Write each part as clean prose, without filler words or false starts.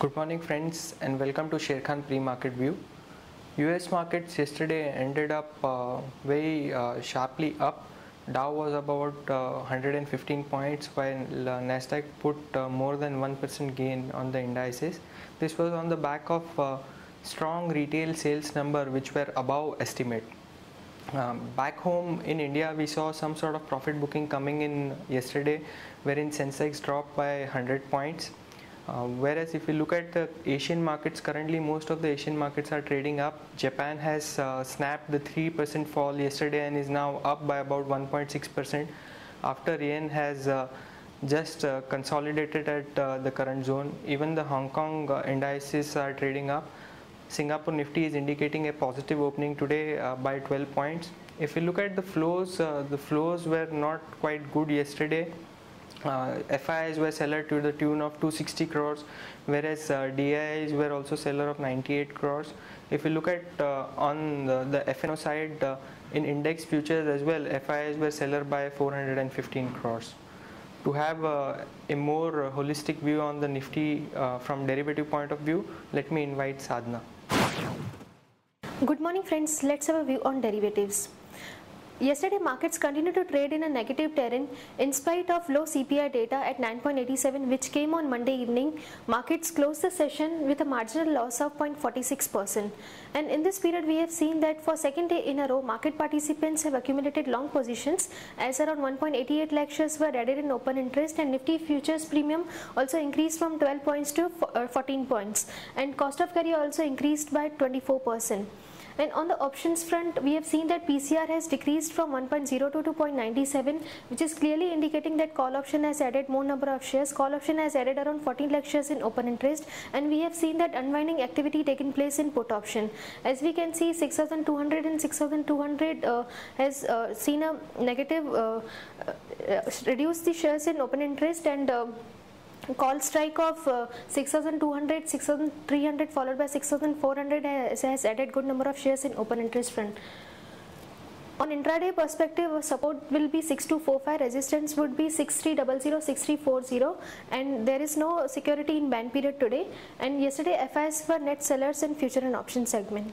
Good morning friends and welcome to Sharekhan pre-market view. US markets yesterday ended up very sharply up. Dow was about 115 points while Nasdaq put more than 1% gain on the indices. This was on the back of strong retail sales number which were above estimate. Back home in India, we saw some sort of profit booking coming in yesterday, wherein Sensex dropped by 100 points. Whereas if you look at the Asian markets, currently most of the Asian markets are trading up. Japan has snapped the 3% fall yesterday and is now up by about 1.6% after yen has just consolidated at the current zone. Even the Hong Kong indices are trading up. Singapore Nifty is indicating a positive opening today by 12 points. If you look at the flows were not quite good yesterday. FIIs were seller to the tune of 260 crores, whereas DIIs were also seller of 98 crores. If you look at on the FNO side, in index futures as well, FIIs were seller by 415 crores. To have a more holistic view on the Nifty from derivative point of view, let me invite Sadhna. Good morning friends, let's have a view on derivatives. Yesterday, markets continued to trade in a negative terrain in spite of low CPI data at 9.87, which came on Monday evening. Markets closed the session with a marginal loss of 0.46%. And in this period, we have seen that for second day in a row, market participants have accumulated long positions as around 1.88 lakh shares were added in open interest, and Nifty futures premium also increased from 12 points to 14 points. And cost of carry also increased by 24%. And on the options front, we have seen that PCR has decreased from 1.02 to 0.97, which is clearly indicating that call option has added more number of shares. Call option has added around 14 lakh shares in open interest, and we have seen that unwinding activity taking place in put option. As we can see, 6,200 and 6,200 has seen a negative, reduced the shares in open interest, and call strike of 6,200, 6,300 followed by 6,400 has added good number of shares in open interest front. On intraday perspective, support will be 6245, resistance would be 6300, 6340, and there is no security in ban period today. And yesterday FIs were net sellers in future and option segment.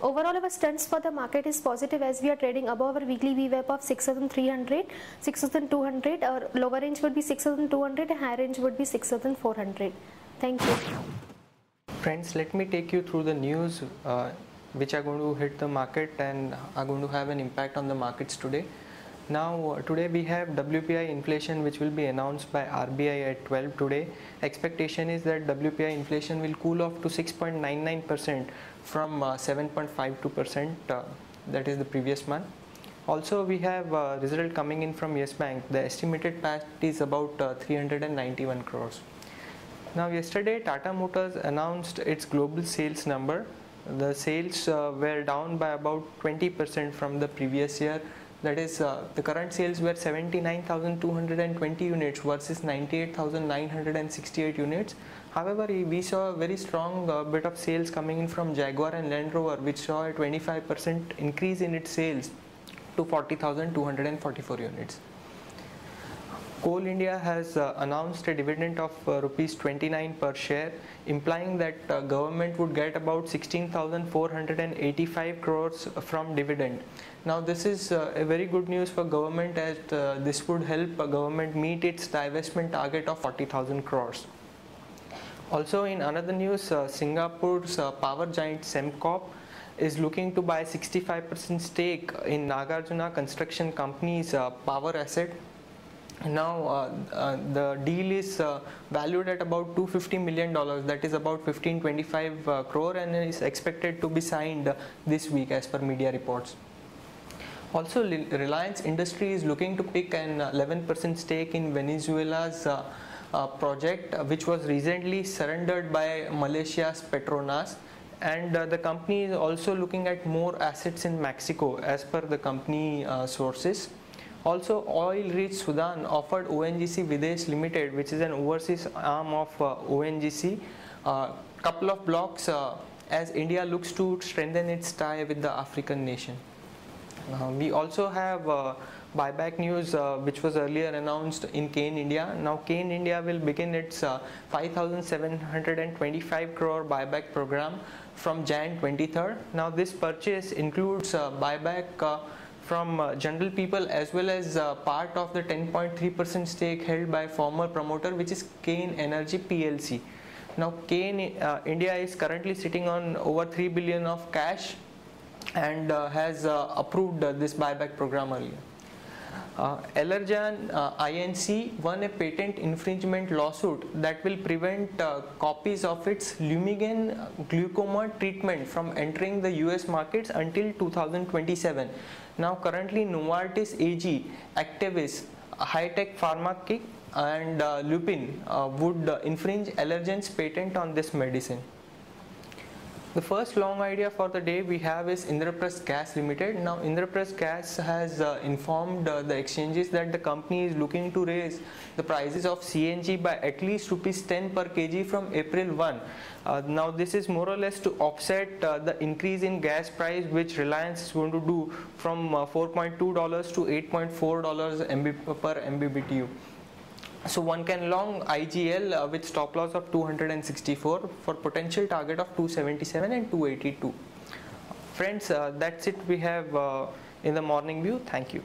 Overall, our stance for the market is positive as we are trading above our weekly VWAP of 6,300, 6,200. Our lower range would be 6,200 and higher range would be 6,400. Thank you. Friends, let me take you through the news which are going to hit the market and are going to have an impact on the markets today. Now today we have WPI inflation which will be announced by RBI at 12 today. Expectation is that WPI inflation will cool off to 6.99% from 7.52% that is the previous month. Also we have result coming in from Yes Bank. The estimated PAT is about 391 crores. Now yesterday Tata Motors announced its global sales number. The sales were down by about 20% from the previous year. That is, the current sales were 79,220 units versus 98,968 units. However, we saw a very strong bit of sales coming in from Jaguar and Land Rover, which saw a 25% increase in its sales to 40,244 units. Coal India has announced a dividend of rupees 29 per share, implying that government would get about 16,485 crores from dividend. Now this is a very good news for government, as this would help government meet its divestment target of 40,000 crores. Also in another news, Singapore's power giant Sembcorp is looking to buy 65% stake in Nagarjuna Construction Company's power asset. Now the deal is valued at about $250 million, that is about 1525 crore, and is expected to be signed this week as per media reports. Also, Reliance Industry is looking to pick an 11% stake in Venezuela's project, which was recently surrendered by Malaysia's Petronas, and the company is also looking at more assets in Mexico as per the company sources. Also, Oil Rich Sudan offered ONGC Videsh Limited, which is an overseas arm of ONGC, couple of blocks as India looks to strengthen its tie with the African nation. We also have buyback news which was earlier announced in Cain India. Now Cain India will begin its 5,725 crore buyback program from Jan 23rd. Now this purchase includes buyback from general people as well as part of the 10.3% stake held by former promoter, which is Cain Energy PLC. Now Cain India is currently sitting on over 3 billion of cash and has approved this buyback program earlier. Allergan Inc. won a patent infringement lawsuit that will prevent copies of its Lumigan glaucoma treatment from entering the US markets until 2027. Now currently Novartis AG, Actavis, High-Tech Pharmaceuticals and Lupin would infringe Allergan's patent on this medicine. The first long idea for the day we have is Indraprasth Gas Limited. Now Indraprasth Gas has informed the exchanges that the company is looking to raise the prices of CNG by at least Rs 10 per kg from April 1. Now this is more or less to offset the increase in gas price which Reliance is going to do from $4.2 to $8.4 per MMBTU. So one can long IGL with stop loss of 264 for potential target of 277 and 282. Friends, that's it we have in the morning view. Thank you.